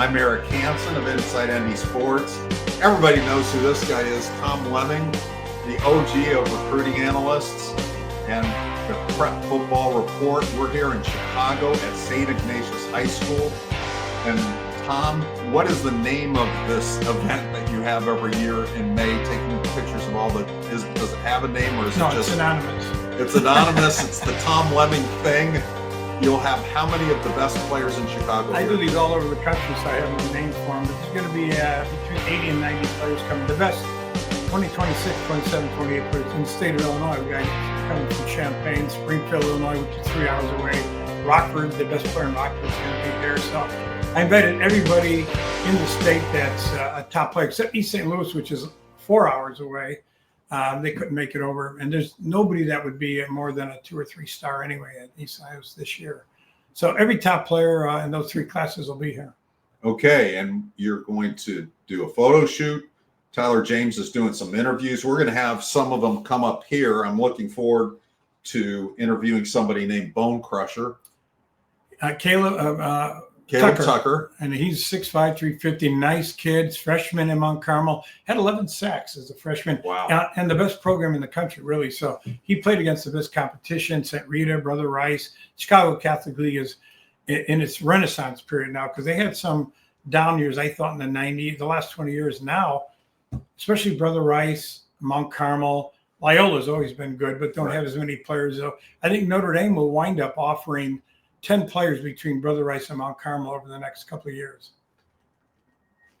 I'm Eric Hansen of Inside ND Sports. Everybody knows who this guy is, Tom Lemming, the OG of recruiting analysts and the Prep Football Report. We're here in Chicago at St. Ignatius High School. And Tom, what is the name of this event that you have every year in May, taking pictures of all the, does it have a name or is it just? No, it's anonymous. It's anonymous. It's the Tom Lemming thing. You'll have how many of the best players in Chicago? I do these all over the country, so I have no name for them. But there's going to be between 80 and 90 players coming. The best 20, 26, 27, 28 players in the state of Illinois. We've got coming from Champaign, Springfield, Illinois, which is 3 hours away. Rockford, the best player in Rockford, is going to be there. So I invited everybody in the state that's a top player, except East St. Louis, which is 4 hours away. They couldn't make it over, and there's nobody that would be more than a 2 or 3 star anyway at East Iowa this year. So every top player in those 3 classes will be here. Okay, and you're going to do a photo shoot. Tyler James is doing some interviews. We're going to have some of them come up here. I'm looking forward to interviewing somebody named Bone Crusher. Caleb Tucker. And he's 6'5", 350, nice kid, freshman in Mount Carmel, had 11 sacks as a freshman. Wow. And the best program in the country, really. So he played against the best competition, St. Rita, Brother Rice. Chicago Catholic League is in its renaissance period now because they had some down years, I thought, in the last 20 years now, especially Brother Rice, Mount Carmel. Loyola's always been good, but don't have as many players. So I think Notre Dame will wind up offering 10 players between Brother Rice and Mount Carmel over the next couple of years.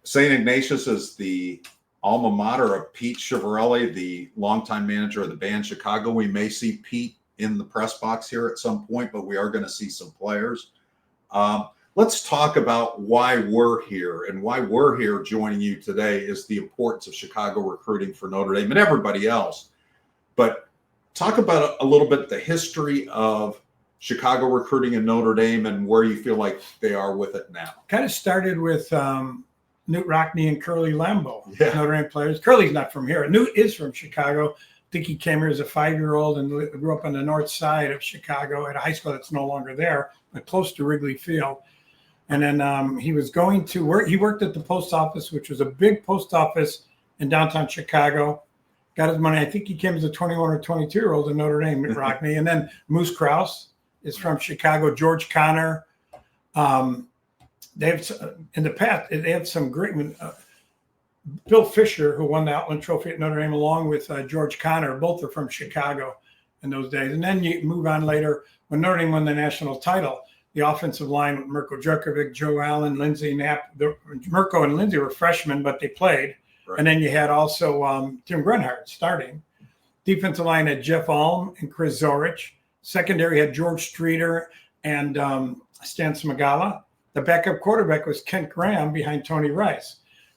St. Ignatius is the alma mater of Pete Schivarelli, the longtime manager of the band Chicago. We may see Pete in the press box here at some point, but we are going to see some players. Let's talk about why we're here, and why we're here joining you today is the importance of Chicago recruiting for Notre Dame and everybody else. But talk about a little bit the history of Chicago recruiting in Notre Dame and where you feel like they are with it now. Kind of started with Newt Rockne and Curly Lambeau, Yeah. Notre Dame players. Curly's not from here. Newt is from Chicago. I think he came here as a 5-year-old and grew up on the north side of Chicago at a high school that's no longer there, but close to Wrigley Field. And then he was going to work. He worked at the post office, which was a big post office in downtown Chicago. Got his money. I think he came as a 21 or 22-year-old in Notre Dame, Newt Rockne. And then Moose Krause is from Chicago. George Connor. They have in the past. They have some great. Bill Fisher, who won the Outland Trophy at Notre Dame, along with George Connor, both are from Chicago in those days. And then you move on later when Notre Dame won the national title. The offensive line with Mirko Djukovic, Joe Allen, Lindsey Knapp. Mirko and Lindsey were freshmen, but they played. Right. And then you had also Tim Grenhard starting. Defensive line had Jeff Alm and Chris Zorich. Secondary had George Streeter and Stan Smagala. The backup quarterback was Kent Graham behind Tony Rice.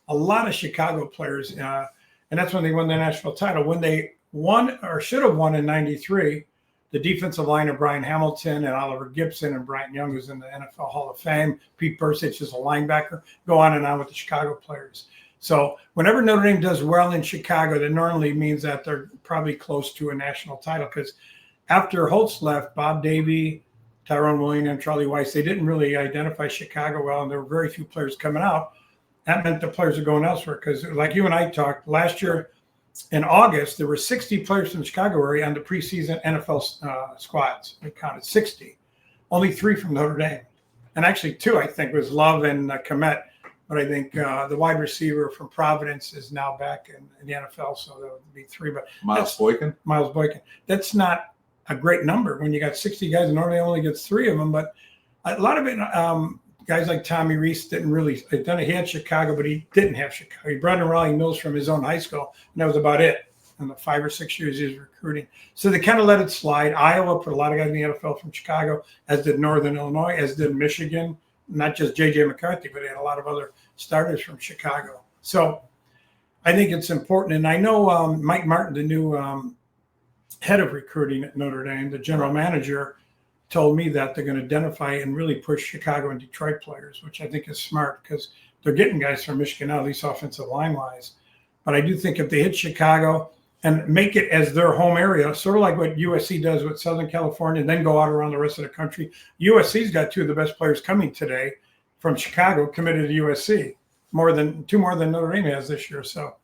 A lot of Chicago players, and that's when they won the national title. When they won, or should have won in '93, the defensive line of Brian Hamilton and Oliver Gibson and Bryant Young, who's in the NFL Hall of Fame. Pete Bursich is a linebacker. Go on and on with the Chicago players. So whenever Notre Dame does well in Chicago, that normally means that they're probably close to a national title because after Holtz left, Bob Davie, Tyrone Williams, and Charlie Weiss, they didn't really identify Chicago well, and there were very few players coming out. That meant the players are going elsewhere because, like you and I talked, last year in August, there were 60 players from the Chicago area on the preseason NFL squads. We counted 60. Only 3 from Notre Dame. And actually 2, I think, was Love and Komet. But I think the wide receiver from Providence is now back in the NFL, so that would be 3. But Miles Boykin. That's not a great number when you got 60 guys and normally only gets 3 of them. But a lot of it, guys like Tommy Reese didn't really. He had Chicago, but he didn't have Chicago. He brought in Raleigh Mills from his own high school, and that was about it. In the 5 or 6 years he was recruiting, so they kind of let it slide. Iowa put a lot of guys in the NFL from Chicago, as did Northern Illinois, as did Michigan. Not just J.J. McCarthy, but they had a lot of other starters from Chicago. So I think it's important. And I know Mike Martin, the new head of recruiting at Notre Dame, the general manager, told me that they're going to identify and really push Chicago and Detroit players, which I think is smart because they're getting guys from Michigan now, at least offensive line-wise. But I do think if they hit Chicago and make it as their home area, sort of like what USC does with Southern California, and then go out around the rest of the country. USC's got 2 of the best players coming today from Chicago committed to USC, two more than Notre Dame has this year. So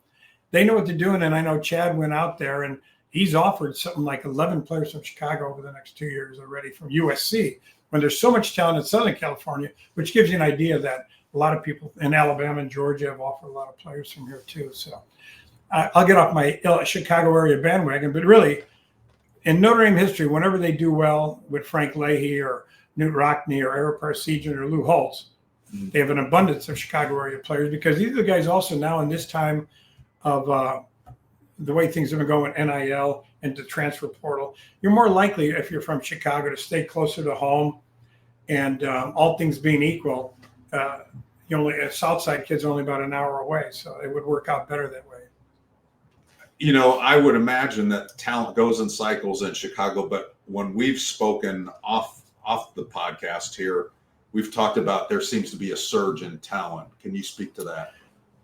they know what they're doing. And I know Chad went out there and he's offered something like 11 players from Chicago over the next 2 years already from USC, when there's so much talent in Southern California, which gives you an idea that a lot of people in Alabama and Georgia have offered a lot of players from here too. So I'll get off my Chicago area bandwagon, but really in Notre Dame history, whenever they do well with Frank Leahy or Newt Rockne or Eric Parsegian or Lou Holtz, they have an abundance of Chicago area players, because these are the guys also now in this time of the way things have been going, NIL and the transfer portal, you're more likely, if you're from Chicago, to stay closer to home. And all things being equal, Southside kids are only about an hour away, so it would work out better that way. You know, I would imagine that talent goes in cycles in Chicago, but when we've spoken off the podcast here, we've talked about there seems to be a surge in talent. Can you speak to that?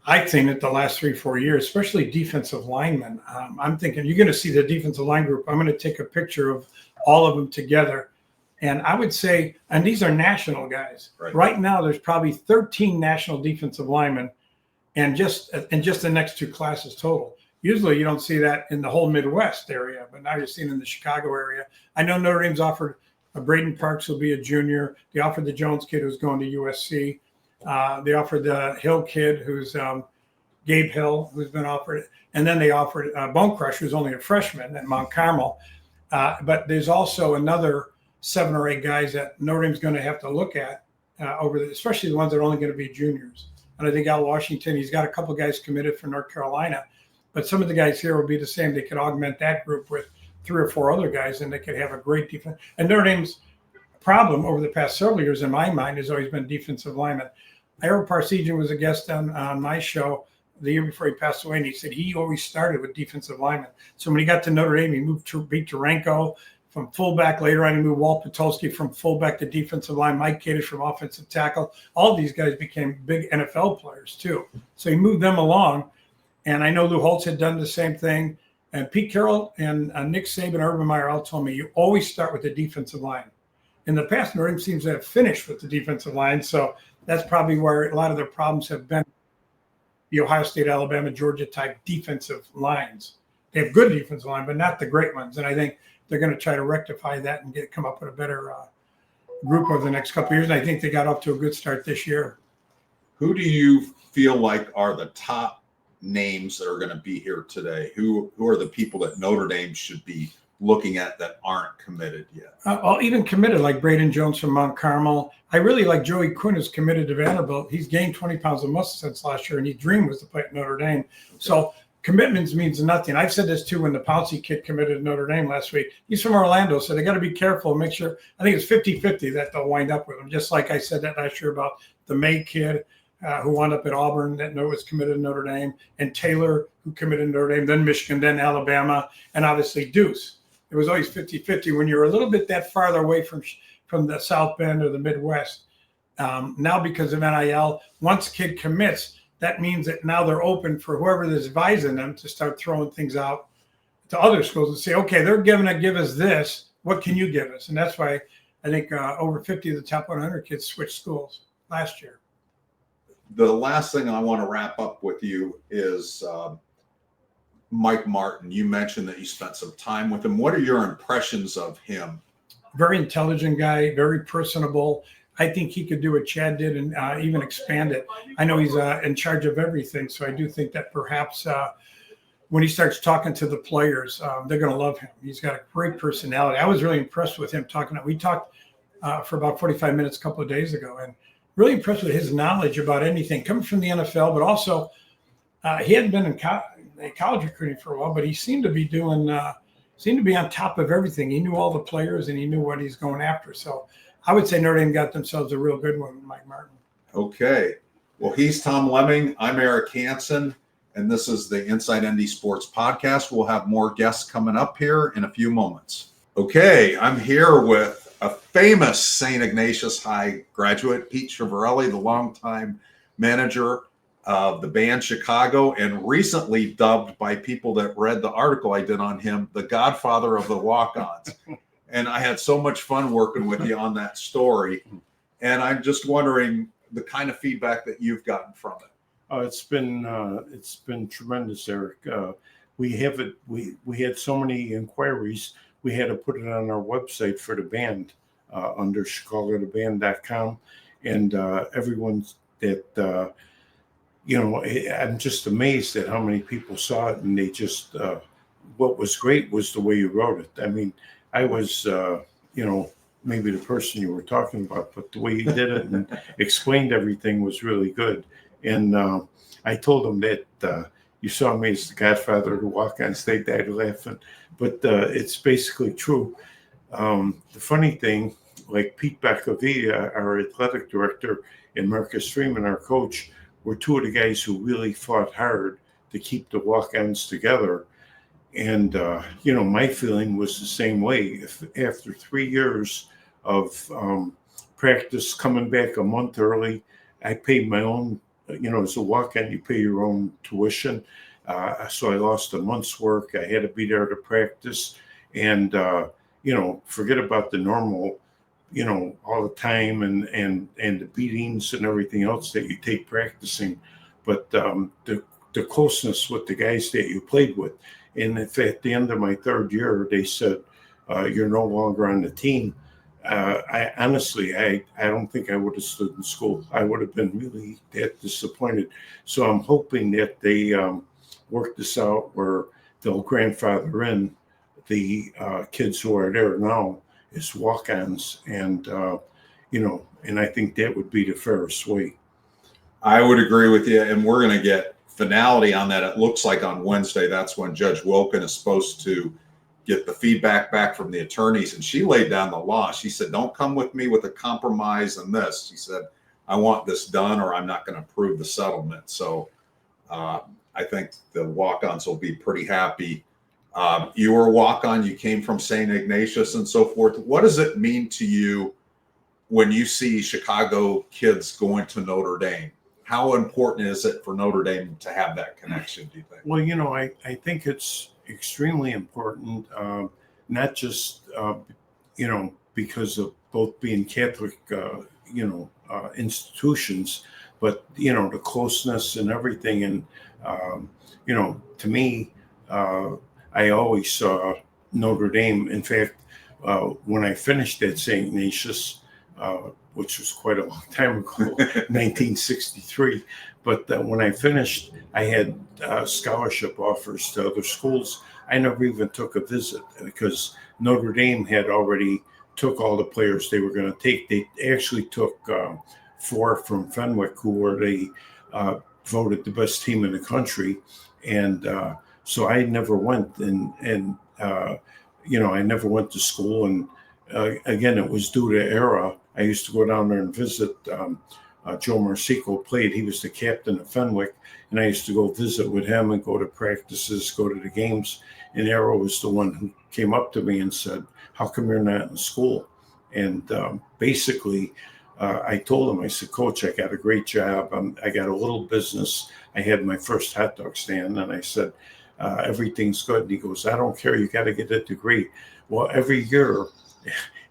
I think that the last 3-4 years, especially defensive linemen, I'm thinking you're going to see the defensive line group. I'm going to take a picture of all of them together. And I would say, and these are national guys. Right now, there's probably 13 national defensive linemen, and just the next 2 classes total. Usually you don't see that in the whole Midwest area, but now you're seeing in the Chicago area. I know Notre Dame's offered Brayden Parks, will be a junior. They offered the Jones kid who's going to USC. They offered the Hill kid, who's Gabe Hill, who's been offered. And then they offered Bone Crusher, who's only a freshman at Mount Carmel. But there's also another 7 or 8 guys that Notre Dame's going to have to look at especially the ones that are only going to be juniors. And I think Al Washington, he's got a couple guys committed for North Carolina. But some of the guys here will be the same. They could augment that group with 3 or 4 other guys, and they could have a great defense. And Notre Dame's problem over the past several years, in my mind, has always been defensive linemen. Eric Parsegian was a guest on my show the year before he passed away, and he said he always started with defensive linemen. So when he got to Notre Dame, he moved to beat Taranko from fullback. Later on, he moved Walt Patulski from fullback to defensive line, Mike Kadish from offensive tackle. All these guys became big NFL players too. So he moved them along. And I know Lou Holtz had done the same thing. And Pete Carroll and Nick Saban, Urban Meyer all told me, you always start with the defensive line. In the past, Notre Dame seems to have finished with the defensive line. So that's probably where a lot of their problems have been. The Ohio State, Alabama, Georgia type defensive lines. They have good defensive line, but not the great ones. And I think they're going to try to rectify that and come up with a better group over the next couple of years. And I think they got off to a good start this year. Who do you feel like are the top names that are going to be here today? Who are the people that Notre Dame should be looking at that aren't committed yet? Even committed, like Braden Jones from Mount Carmel. I really like Joey Quinn, who's committed to Vanderbilt. He's gained 20 pounds of muscle since last year, and his dream was to play at Notre Dame. Okay. So commitments means nothing. I've said this too when the Pouncey kid committed to Notre Dame last week. He's from Orlando, so they got to be careful and make sure. I think it's 50-50 that they'll wind up with him, just like I said that last year about the May kid who wound up at Auburn that was committed to Notre Dame, and Taylor, who committed to Notre Dame, then Michigan, then Alabama, and obviously Deuce. It was always 50-50 when you're a little bit that farther away from the South Bend or the Midwest. Now, because of NIL, once a kid commits, that means that now they're open for whoever is advising them to start throwing things out to other schools and say, okay, they're going to give us this. What can you give us? And that's why I think over 50 of the top 100 kids switched schools last year. The last thing I want to wrap up with you is Mike Martin. You mentioned that you spent some time with him. What are your impressions of him? Very intelligent guy, very personable. I think he could do what Chad did and even expand it. I know he's in charge of everything, so I do think that perhaps when he starts talking to the players, they're going to love him. He's got a great personality. I was really impressed with him talking. We talked for about 45 minutes a couple of days ago, and really impressed with his knowledge about anything coming from the NFL, but also he hadn't been in college recruiting for a while, but he seemed to be on top of everything. He knew all the players and he knew what he's going after. So I would say Notre Dame got themselves a real good one with Mike Martin. Okay. Well, he's Tom Lemming. I'm Eric Hansen, and this is the Inside ND Sports Podcast. We'll have more guests coming up here in a few moments. Okay, I'm here with a famous St. Ignatius High graduate, Pete Schivarelli, the longtime manager of the band Chicago, and recently dubbed by people that read the article I did on him, the godfather of the walk-ons. And I had so much fun working with you on that story. And I'm just wondering, the kind of feedback that you've gotten from it? It's been tremendous, Eric. We had so many inquiries. We had to put it on our website for the band under ChicagoTheBand.com, and everyone that I'm just amazed at how many people saw it, and they just what was great was the way you wrote it. I mean, I was maybe the person you were talking about, but the way you did it and explained everything was really good. And I told them that you saw me as the godfather to walk on stage. They died laughing, but it's basically true. The funny thing, like Pete Bacavilla, our athletic director, and Marcus Freeman, our coach, were two of the guys who really fought hard to keep the walk-ons together. And, my feeling was the same way. If after 3 years of practice, coming back a month early, I paid my own, as a walk-on, you pay your own tuition. So I lost a month's work. I had to be there to practice. And, forget about the normal, all the time and the beatings and everything else that you take practicing. But the closeness with the guys that you played with. And if at the end of my third year, they said, you're no longer on the team, I honestly, I don't think I would have stood in school. I would have been really that disappointed. So I'm hoping that they work this out where they'll grandfather in the kids who are there now as walk-ons, and and I think that would be the fairest way. I would agree with you, and we're going to get finality on that. It looks like on Wednesday, that's when Judge Wilkin is supposed to get the feedback back from the attorneys, and she laid down the law. She said, don't come with me with a compromise on this. She said, I want this done or I'm not going to approve the settlement. So I think the walk-ons will be pretty happy. You were a walk-on, you came from St. Ignatius and so forth. What does it mean to you when you see Chicago kids going to Notre Dame? How important is it for Notre Dame to have that connection, do you think? Well, I think it's extremely important, not just, because of both being Catholic, institutions, but, the closeness and everything. And, to me, I always saw Notre Dame. In fact, when I finished at St. Ignatius, which was quite a long time ago, 1963. But when I finished, I had scholarship offers to other schools. I never even took a visit because Notre Dame had already took all the players they were going to take. They actually took 4 from Fenwick, who were voted the best team in the country. And so I never went and I never went to school. And again, it was due to era. I used to go down there and visit. Joe Marsico played. He was the captain of Fenwick, and I used to go visit with him and go to practices, go to the games. And Arrow was the one who came up to me and said, how come you're not in school? And basically, I told him, I said, Coach, I got a great job. I got a little business. I had my first hot dog stand, and I said, everything's good. And he goes, I don't care. You got to get a degree. Well, every year,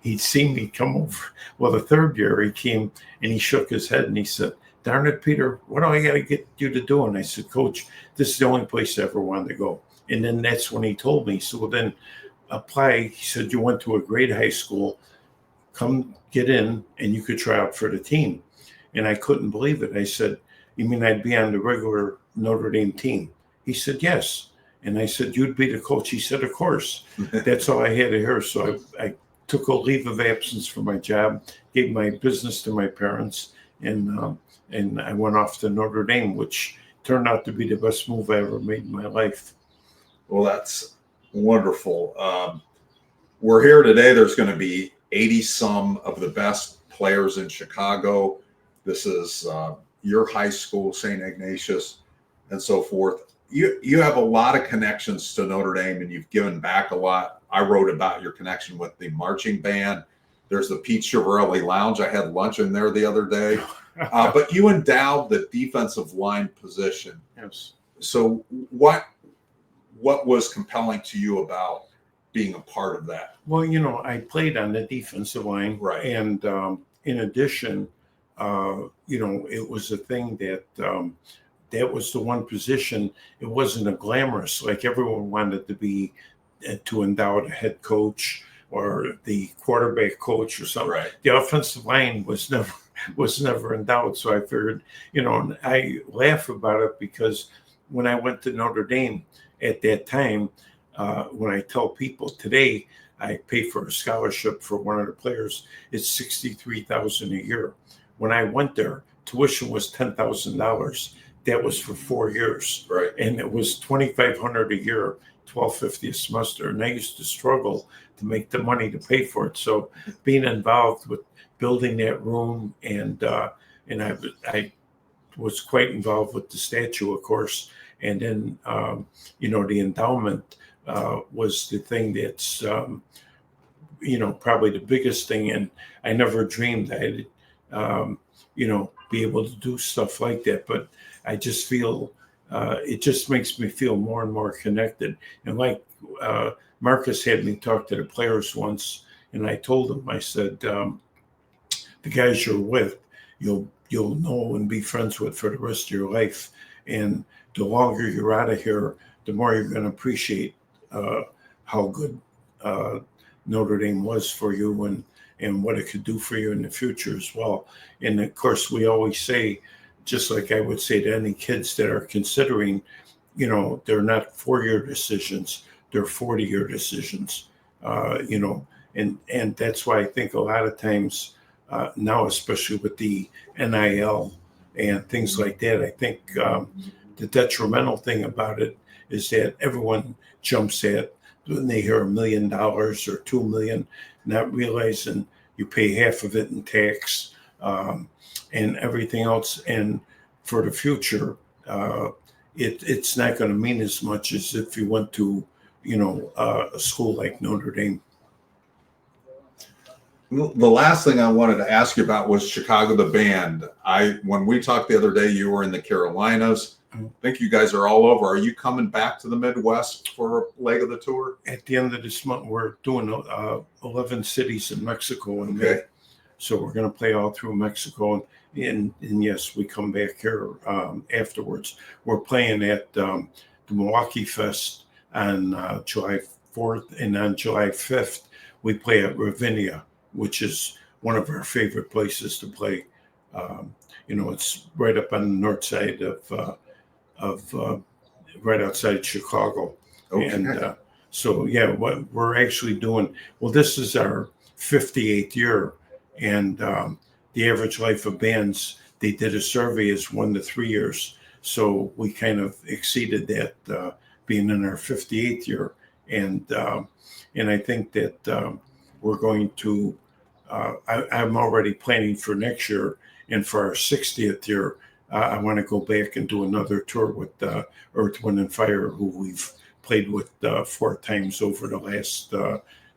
he'd seen me come over. Well, the third year he came and he shook his head and he said, darn it, Peter, what do I got to get you to do? And I said, Coach, this is the only place I ever wanted to go. And then that's when he told me. So then apply. He said, you went to a great high school. Come get in and you could try out for the team. And I couldn't believe it. I said, you mean I'd be on the regular Notre Dame team? He said, yes. And I said, you'd be the coach? He said, of course. That's all I had to hear. So I took a leave of absence from my job, gave my business to my parents, and I went off to Notre Dame, which turned out to be the best move I ever made in my life. Well, that's wonderful. We're here today. There's going to be 80-some of the best players in Chicago. This is your high school, St. Ignatius, and so forth. You have a lot of connections to Notre Dame, and you've given back a lot. I wrote about your connection with the marching band. There's the Peter Schivarelli Lounge. I had lunch in there the other day. But you endowed the defensive line position. Yes. So what was compelling to you about being a part of that? Well, I played on the defensive line. Right. And in addition, it was a thing that that was the one position. It wasn't a glamorous, like everyone wanted to be to endow a head coach or the quarterback coach or something. Right. The offensive line was never in doubt. So I figured, and I laugh about it because when I went to Notre Dame at that time, when I tell people today I pay for a scholarship for one of the players, it's $63,000 a year. When I went there, tuition was $10,000. That was for 4 years, Right. and it was $2,500 a year, $1,250 a semester, and I used to struggle to make the money to pay for it. So being involved with building that room, and I was quite involved with the statue, of course, and then the endowment was the thing that's probably the biggest thing, and I never dreamed I'd be able to do stuff like that, but I just feel it just makes me feel more and more connected. And like Marcus had me talk to the players once, and I told them, I said, the guys you're with, you'll know and be friends with for the rest of your life. And the longer you're out of here, the more you're going to appreciate how good Notre Dame was for you and what it could do for you in the future as well. And of course, we always say, just like I would say to any kids that are considering, they're not 4-year decisions, they're 40-year decisions, and that's why I think a lot of times now, especially with the NIL and things like that, I think the detrimental thing about it is that everyone jumps at when they hear $1 million or $2 million, not realizing you pay half of it in tax and everything else. And for the future, it's not going to mean as much as if you went to, a school like Notre Dame. The last thing I wanted to ask you about was Chicago, the band. When we talked the other day, you were in the Carolinas. I think you guys are all over. Are you coming back to the Midwest for a leg of the tour? At the end of this month, we're doing 11 cities in Mexico in May. So we're going to play all through Mexico. And yes, we come back here afterwards. We're playing at the Milwaukee Fest on July 4th. And on July 5th, we play at Ravinia, which is one of our favorite places to play. It's right up on the north side of right outside Chicago. Okay. And so, yeah, what we're actually doing, this is our 58th year. And the average life of bands, they did a survey, is 1 to 3 years. So we kind of exceeded that, being in our 58th year. And I think that we're going to, I'm already planning for next year. And for our 60th year, I want to go back and do another tour with Earth, Wind, and Fire, who we've played with 4 times over the last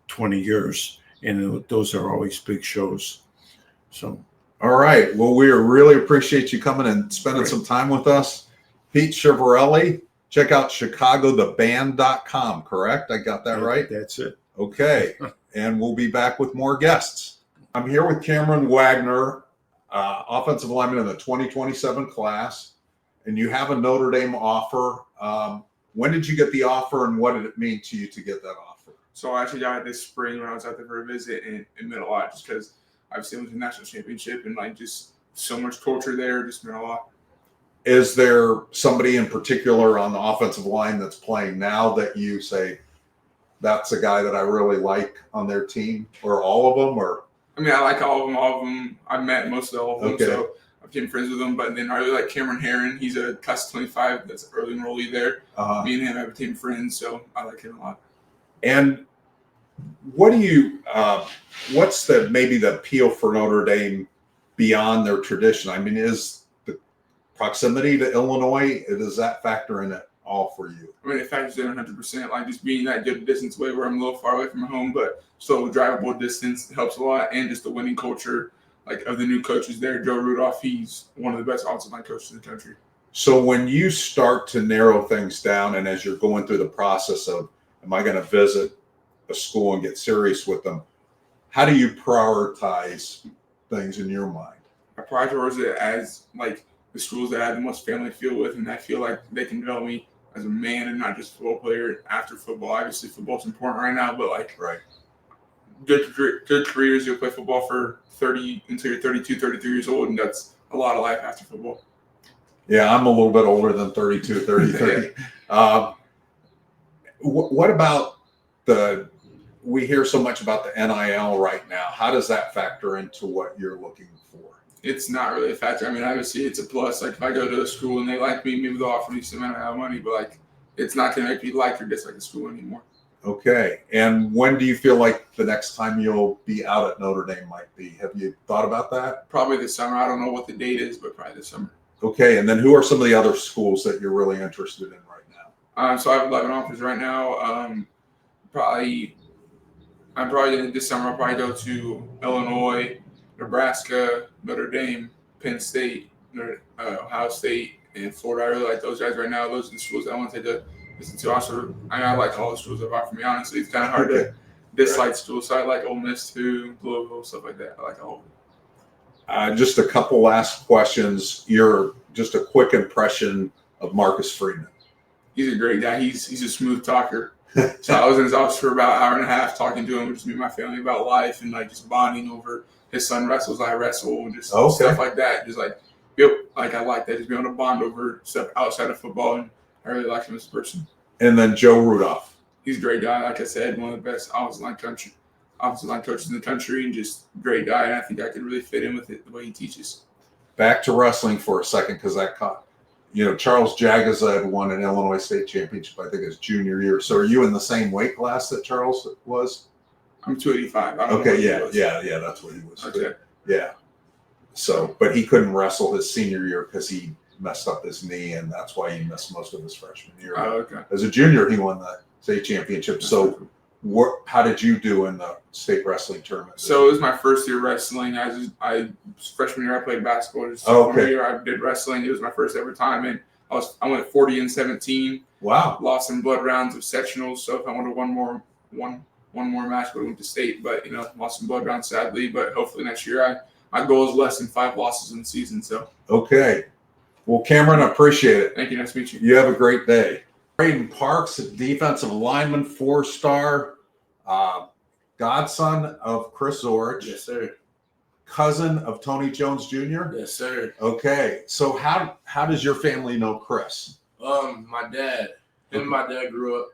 20 years. And those are always big shows. So, all right. Well, we really appreciate you coming and spending some time with us. Pete Schivarelli, check out chicagotheband.com, correct? I got that right? That's it. Okay. And we'll be back with more guests. I'm here with Cameron Wagner, offensive lineman in the 2027 class, and you have a Notre Dame offer. When did you get the offer, and what did it mean to you to get that offer? So I actually got it this spring when I was out there for a visit, and it meant a lot just because obviously it was a national championship and just so much culture there, just meant a lot. Is there somebody in particular on the offensive line that's playing now that you say, that's a guy that I really like on their team, or all of them? Or I mean, I like all of them. All of them, I've met most of all of them, Okay. so I became friends with them. But then I really like Cameron Herron. He's a class 25 that's early enrollee there. Me and him have became friends, so I like him a lot. And what do you, what's maybe the appeal for Notre Dame beyond their tradition? I mean, is the proximity to Illinois, does that factor in it all for you? I mean, it factors in 100%. Just being that good distance away, where I'm a little far away from home, but still drivable distance helps a lot. And just the winning culture, of the new coaches there. Joe Rudolph, he's one of the best offensive line coaches in the country. So when you start to narrow things down, and as you're going through the process of, am I going to visit a school and get serious with them, how do you prioritize things in your mind? I prioritize it as like the schools that I have the most family feel with, and I feel like they can develop me as a man and not just a football player after football. Obviously, football's important right now, but like Right. good careers, you'll play football for 30 until you're 32, 33 years old, and that's a lot of life after football. Yeah, I'm a little bit older than 32, 33. What about we hear so much about the NIL right now. How does that factor into what you're looking for? It's not really a factor. I mean, obviously, it's a plus. Like, if I go to a school and they like me, maybe they'll offer me some NIL money, but like, it's not going to make me like or dislike the school anymore. Okay. And when do you feel like the next time you'll be out at Notre Dame might be? Have you thought about that? Probably this summer. I don't know what the date is, but probably this summer. Okay. And then who are some of the other schools that you're really interested in right now? So I have 11 offers right now. I'm probably going to this summer. I'll probably go to Illinois, Nebraska, Notre Dame, Penn State, Ohio State, and Florida. I really like those guys right now. Those are the schools that I want to take a listen to. Also, I like all the schools that offer me. Honestly, it's kind of hard to dislike schools. So I like Ole Miss too, Louisville, stuff like that. I like all of them. Just a couple last questions. Just a quick impression of Marcus Freeman. He's a great guy. He's a smooth talker. So I was in his office for about an hour and a half talking to him, just me and my family about life and like just bonding over his son wrestles, I wrestle, and just stuff like that. Just like, I like that. Just being able to bond over stuff outside of football, and I really like him as a person. And then Joe Rudolph. He's a great guy. Like I said, one of the best offensive line coaches in the country, and just great guy. And I think I could really fit in with it the way he teaches. Back to wrestling for a second, because that caught. Charles Jagaza had won an Illinois State Championship, I think, his junior year. So are you in the same weight class that Charles was? I'm 285. Okay, yeah, that's what he was. Okay. Yeah. So, but he couldn't wrestle his senior year because he messed up his knee, and that's why he missed most of his freshman year. Oh, okay. As a junior, he won the state championship. So, how did you do in the state wrestling tournament? So it was my first year wrestling. Freshman year I played basketball. Sophomore year I did wrestling. It was my first ever time, and I went 40-17. Wow. Lost in blood rounds of sectionals. So if I wanted one more match, I would have went to state. But lost in blood rounds sadly. But hopefully next year my goal is less than 5 losses in the season. So okay. Well, Cameron, I appreciate it. Thank you. Nice to meet you. You have a great day. Brayden Parks, defensive lineman, 4-star, godson of Chris Zorich. Yes, sir. Cousin of Tony Jones Jr. Yes, sir. Okay, so how does your family know Chris? My dad. Him and my dad grew up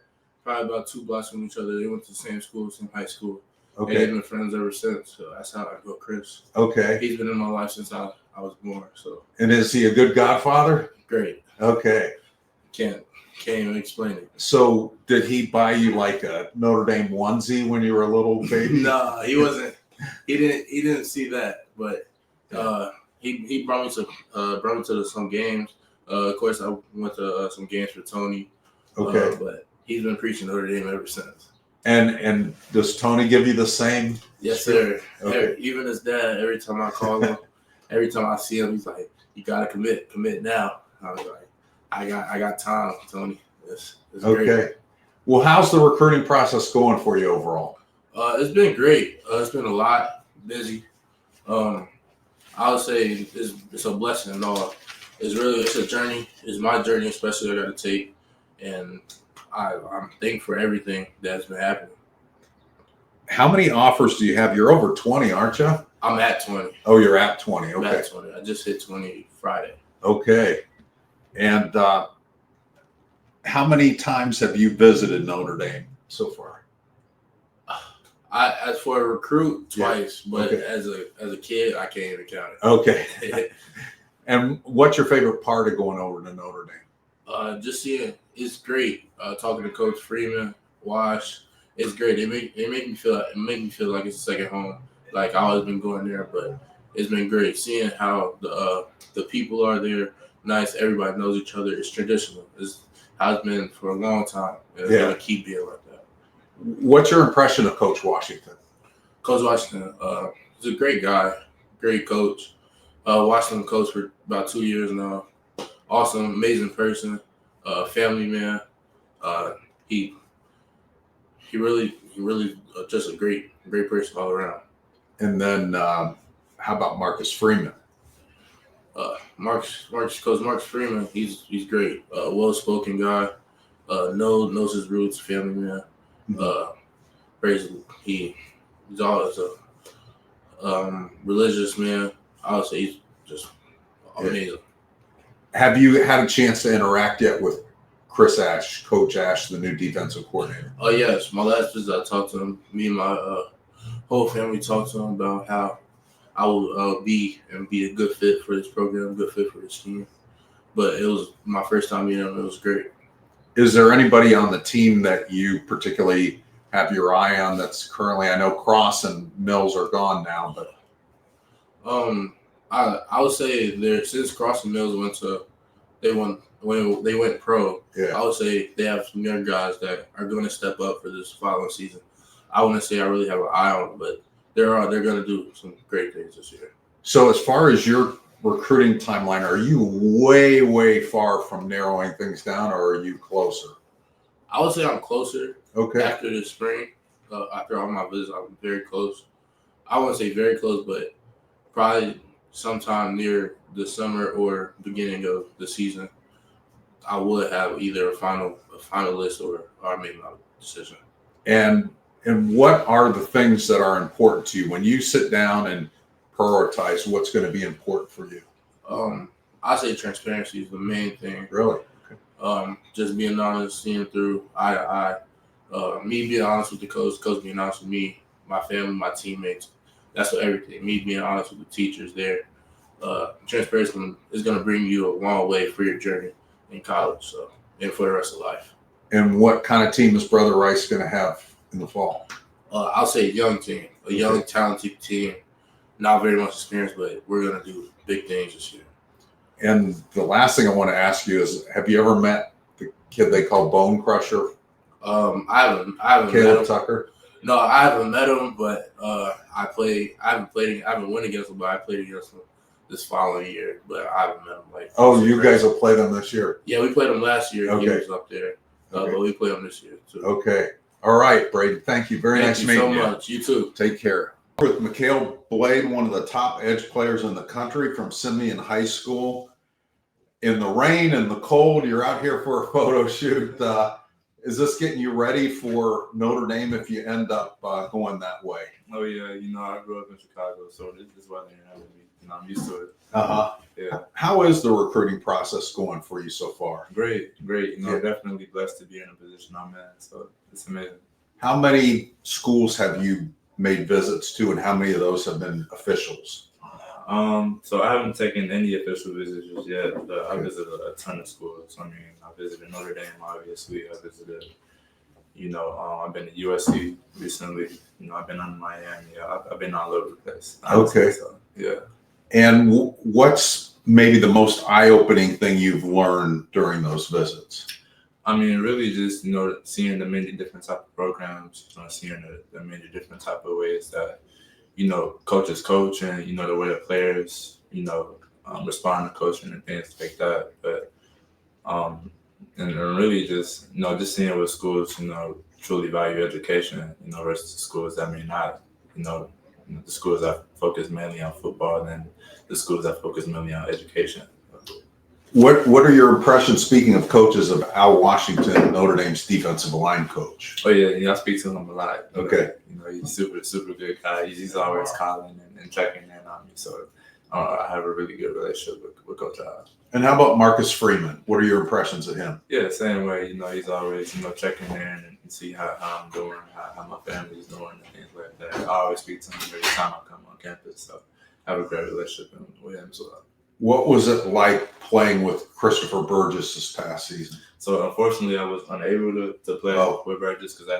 probably about 2 blocks from each other. They went to the same school, same high school. And Okay. they've been friends ever since. So that's how I know Chris. Okay. He's been in my life since I was born. So And is he a good godfather? great. Okay. Can't even explain it. So did he buy you like a Notre Dame onesie when you were a little baby? No, he wasn't. He didn't see that, but he brought me to some games. Of course, I went to some games for Tony. Okay. But he's been preaching Notre Dame ever since. And does Tony give you the same? Yes, sir. Okay. Even his dad, every time I call him, every time I see him, he's like, "You gotta commit now." I was like, "I got time, Tony." It's Okay. great. Well, how's the recruiting process going for you overall? It's been great. It's been a lot busy. I would say it's a blessing and all. It's a journey. It's my journey, especially I got to take, and I'm thankful for everything that's been happening. How many offers do you have? You're over 20, aren't you? I'm at 20. Oh, you're at 20. I'm Okay. at 20. I just hit 20 Friday. Okay. And how many times have you visited Notre Dame so far? As for a recruit, twice, but Okay. as a kid, I can't even count Okay. it. And what's your favorite part of going over to Notre Dame? Just seeing, it's great. Talking to Coach Freeman, Wash, it's great. It make me feel like it's a second home. Like I've always been going there, but it's been great seeing how the people are there. Nice, everybody knows each other. It's traditional. It's how it's been for a long time. And it's gonna keep being like that. What's your impression of Coach Washington? Coach Washington, he's a great guy, great coach. Watched him coach for about 2 years now. Awesome, amazing person, family man. He really just a great person all around. And then how about Marcus Freeman? Coach Marcus Freeman, he's great. Well-spoken guy. Knows his roots, family man. He's always a religious man. I would say he's just amazing. Have you had a chance to interact yet with Chris Ash, Coach Ash, the new defensive coordinator? Oh yes, my last visit I talked to him. Me and my whole family talked to him about how I will be a good fit for this program, good fit for this team. But it was my first time meeting him. It was great. Is there anybody on the team that you particularly have your eye on that's currently? I know Cross and Mills are gone now, but I would say there since Cross and Mills when they went pro. Yeah. I would say they have some young guys that are going to step up for this following season. I wouldn't say I really have an eye on them, but they're going to do some great things this year. So as far as your recruiting timeline, are you way far from narrowing things down, or are you closer? I would say I'm closer. Okay. After the spring, after all my visits, I'm very close. I wouldn't say very close, but probably sometime near the summer or beginning of the season, I would have either a finalist or maybe my decision. And what are the things that are important to you when you sit down and prioritize what's going to be important for you? I say transparency is the main thing. Really? Okay. Just being honest, seeing through eye to eye. Me being honest with the coach being honest with me, my family, my teammates. That's what everything. Me being honest with the teachers there. Transparency is going to bring you a long way for your journey in college, and for the rest of life. And what kind of team is Brother Rice going to have in the fall? I'll say a young team, a young, talented team. Not very much experience, but we're going to do big things this year. And the last thing I want to ask you is, have you ever met the kid they call Bone Crusher? I haven't Caleb met him. Tucker? No, I haven't met him, but I haven't won against him, but I played against him this following year, but I haven't met him. Oh, you guys will play them this year? Yeah, we played them last year. Okay. He was up there, but we play them this year too. Okay. All right, Brayden. Thank you. Very nice meeting you. Thank you so much. You too. Take care. With McHale Blade, one of the top edge players in the country from Simeon High School. In the rain and the cold, you're out here for a photo shoot. Is this getting you ready for Notre Dame if you end up going that way? Oh yeah, I grew up in Chicago, so this weather I'm used to it. Yeah. How is the recruiting process going for you so far? Great. Definitely blessed to be in a position I'm in, so it's amazing. How many schools have you made visits to, and how many of those have been officials? So I haven't taken any official visits just yet, but I visited a ton of schools. I visited Notre Dame, obviously. I visited, I've been to USC recently. I've been on Miami. I've been all over the place. Okay. So, yeah. And what's maybe the most eye-opening thing you've learned during those visits? Really just, seeing the many different type of programs, seeing the many different type of ways that, coaches coach and, the way the players, respond to coaching and things like that. But, and really just, just seeing what schools, truly value education, versus schools that may not, the schools that focus mainly on football and the schools that focus mainly on education. What are your impressions, speaking of coaches, of Al Washington, Notre Dame's defensive line coach? Oh yeah, I speak to him a lot. Okay. He's super good guy. He's always calling and checking in on me. So I have a really good relationship with Coach Al. And how about Marcus Freeman? What are your impressions of him? Yeah, same way. He's always checking in and see how I'm doing, how my family's doing, and things like that. I always speak to him every time I come on campus. So I have a great relationship with him as well. What was it like playing with Christopher Burgess this past season? So unfortunately, I was unable to play with Burgess because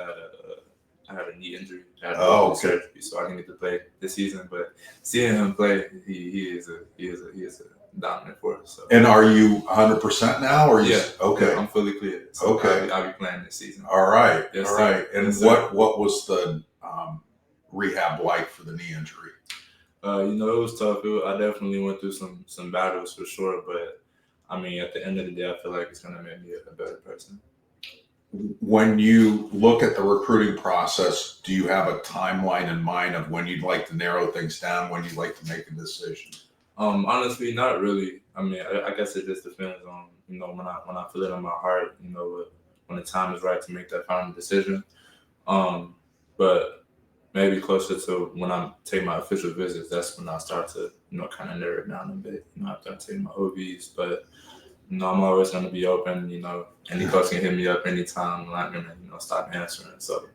I had a knee injury. I had surgery, so I didn't get to play this season. But seeing him play, he is a dominant force. So. And are you 100% now, or yeah? Okay, yeah, I'm fully cleared. So okay, I'll be playing this season. All right, yes, all right. Sir. And yes, what was the rehab like for the knee injury? It was tough. I definitely went through some battles for sure, but at the end of the day, I feel like it's gonna make me a better person. When you look at the recruiting process, do you have a timeline in mind of when you'd like to narrow things down, when you'd like to make a decision? Honestly, not really. I mean, I guess it just depends on, you know, when I feel it in my heart, you know, when the time is right to make that final decision. But maybe closer to when I take my official visits, that's when I start to, you know, kind of narrow it down a bit. You know, after I take my OVs, but you know, I'm always going to be open. You know, any coach can hit me up anytime. I'm not going to, you know, stop answering. So,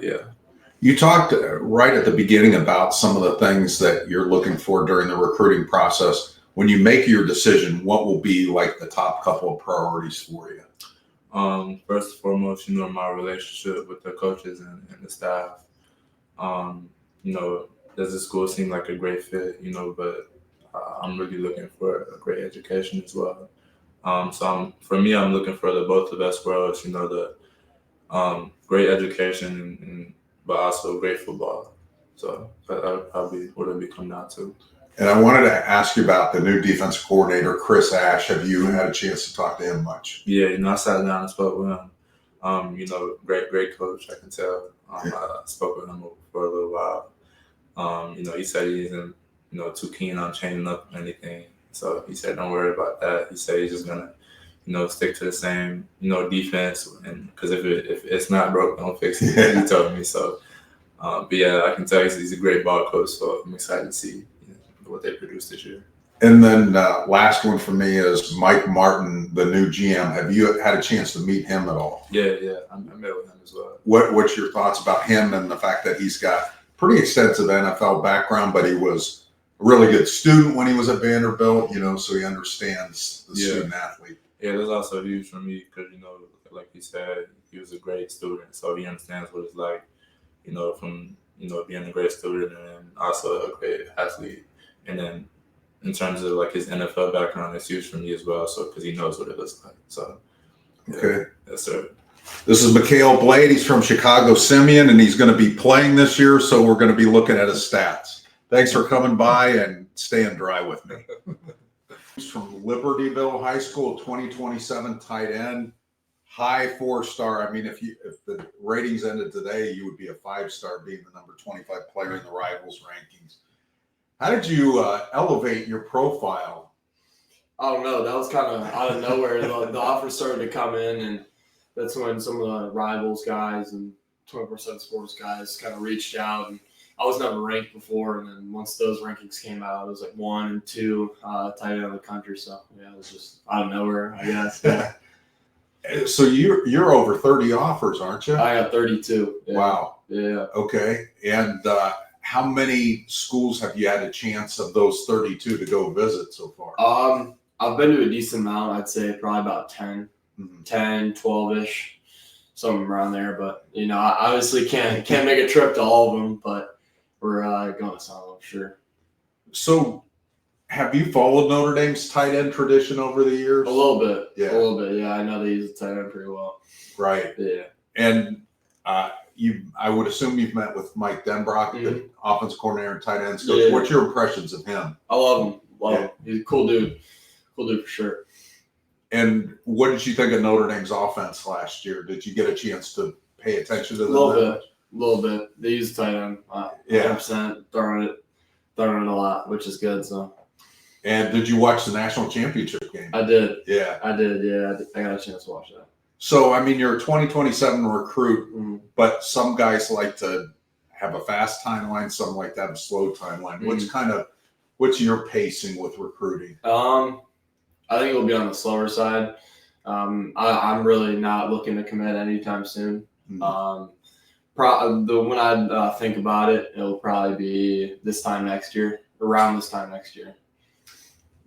yeah. You talked right at the beginning about some of the things that you're looking for during the recruiting process. When you make your decision, what will be like the top couple of priorities for you? First and foremost, you know, my relationship with the coaches and the staff. You know, does the school seem like a great fit? You know, but I'm really looking for a great education as well. For me, I'm looking for both the best worlds. You know, the great education but also great football. So that would probably what it would come down to. And I wanted to ask you about the new defensive coordinator, Chris Ash. Have you had a chance to talk to him much? Yeah, you know, I sat down and spoke with him. You know, great coach, I can tell. I spoke with him for a little while. You know, he said he isn't, you know, too keen on changing up anything. So he said, don't worry about that. He said he's just gonna, you know, stick to the same, you know, defense. And because if it's not broke, don't fix it. Yeah. He told me so. But yeah, I can tell he's a great ball coach. So I'm excited to see what they produce this year. And then last one for me is Mike Martin, the new GM. Have you had a chance to meet him at all? Yeah, I met with him as well. What's your thoughts about him and the fact that he's got pretty extensive NFL background, but he was a really good student when he was at Vanderbilt, you know, so he understands the student athlete. Yeah, that's also huge for me because, you know, like you said, he was a great student, so he understands what it's like, you know, from, you know, being a great student and also a great athlete. And then in terms of like his NFL background, it's huge for me as well. So because he knows what it looks like. So yeah. Okay. Yes, sir. This is McHale Blade. He's from Chicago Simeon, and he's going to be playing this year. So we're going to be looking at his stats. Thanks for coming by and staying dry with me. He's from Libertyville High School, 2027 tight end, high 4-star. I mean, if the ratings ended today, you would be a 5-star, being the number 25 player in the Rivals rankings. How did you elevate your profile? I don't know. That was kind of out of nowhere. The offers started to come in, and that's when some of the Rivals guys and 24/7 Sports guys kind of reached out. And I was never ranked before, and then once those rankings came out, it was like 1 and 2 tight end of the country. So yeah, it was just out of nowhere, I guess. Yeah. So you're over 30 offers, aren't you? I got 32. Yeah. Wow. Yeah. Okay. And how many schools have you had a chance of those 32 to go visit so far? I've been to a decent amount. I'd say probably about 10, 10, 12-ish, something around there. But, you know, I obviously can't make a trip to all of them, but we're going to some of them, sure. So have you followed Notre Dame's tight end tradition over the years? A little bit. Yeah. A little bit, yeah. I know they use the tight end pretty well. Right. Yeah. And I would assume you've met with Mike Denbrock, the offense coordinator and tight ends coach. Yeah. What's your impressions of him? I love him. Love him. He's a cool dude. Cool dude for sure. And what did you think of Notre Dame's offense last year? Did you get a chance to pay attention to them? A little bit. They use tight end. 100% throwing it a lot, which is good. So. And did you watch the national championship game? I did. Yeah. I did. Yeah, I got a chance to watch that. So, I mean, you're a 2027 recruit, but some guys like to have a fast timeline, some like to have a slow timeline. What's your pacing with recruiting? I think it'll be on the slower side. I'm really not looking to commit anytime soon. When I think about it, it'll probably be around this time next year.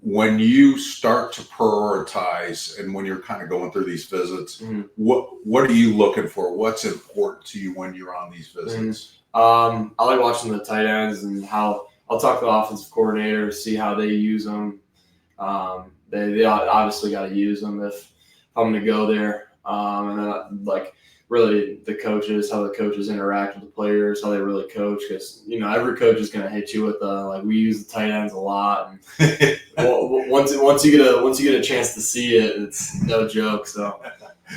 When you start to prioritize and when you're kind of going through these visits, what are you looking for? What's important to you when you're on these visits? I like watching the tight ends and how I'll talk to the offensive coordinator, see how they use them. They obviously got to use them if I'm going to go there. And then like really the coaches, how the coaches interact with the players, how they really coach. Because, you know, every coach is going to hit you with like we use the tight ends a lot. And once you get a chance to see it, it's no joke. So,